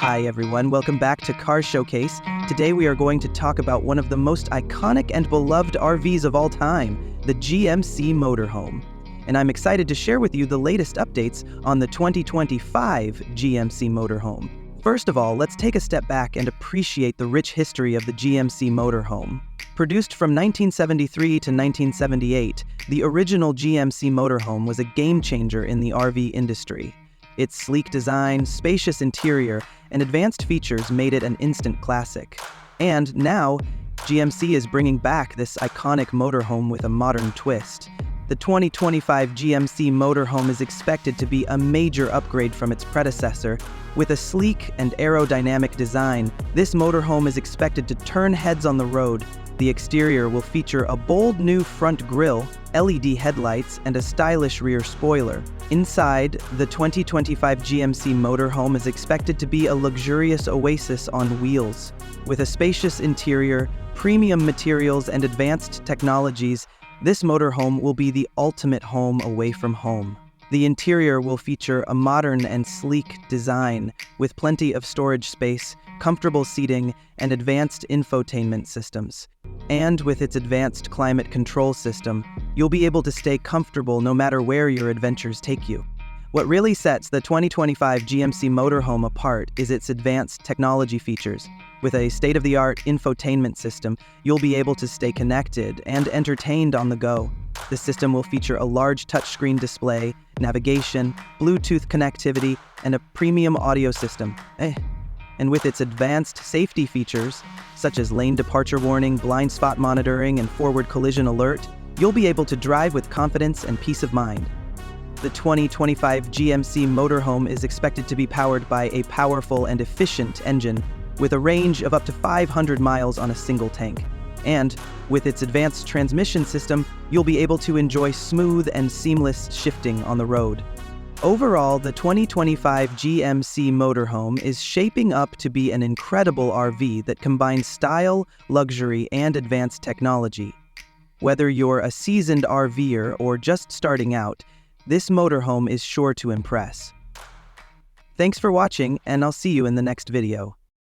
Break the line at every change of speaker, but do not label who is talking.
Hi everyone, welcome back to Car Showcase. Today we are going to talk about one of the most iconic and beloved RVs of all time, the GMC Motorhome. And I'm excited to share with you the latest updates on the 2025 GMC Motorhome. First of all, let's take a step back and appreciate the rich history of the GMC Motorhome. Produced from 1973 to 1978, the original GMC Motorhome was a game-changer in the RV industry. Its sleek design, spacious interior, and advanced features made it an instant classic. And now, GMC is bringing back this iconic motorhome with a modern twist. The 2025 GMC Motorhome is expected to be a major upgrade from its predecessor. With a sleek and aerodynamic design, this motorhome is expected to turn heads on the road. The exterior will feature a bold new front grille, LED headlights, and a stylish rear spoiler. Inside, the 2025 GMC Motorhome is expected to be a luxurious oasis on wheels. With a spacious interior, premium materials, and advanced technologies, this motorhome will be the ultimate home away from home. The interior will feature a modern and sleek design with plenty of storage space, comfortable seating, and advanced infotainment systems. And with its advanced climate control system, you'll be able to stay comfortable no matter where your adventures take you. What really sets the 2025 GMC Motorhome apart is its advanced technology features. With a state-of-the-art infotainment system, you'll be able to stay connected and entertained on the go. The system will feature a large touchscreen display, navigation, Bluetooth connectivity, and a premium audio system. And with its advanced safety features, such as lane departure warning, blind spot monitoring, and forward collision alert, you'll be able to drive with confidence and peace of mind. The 2025 GMC Motorhome is expected to be powered by a powerful and efficient engine, with a range of up to 500 miles on a single tank. And with its advanced transmission system, you'll be able to enjoy smooth and seamless shifting on the road. Overall, the 2025 GMC Motorhome is shaping up to be an incredible RV that combines style, luxury, and advanced technology. Whether you're a seasoned RVer or just starting out, this motorhome is sure to impress. Thanks for watching, and I'll see you in the next video.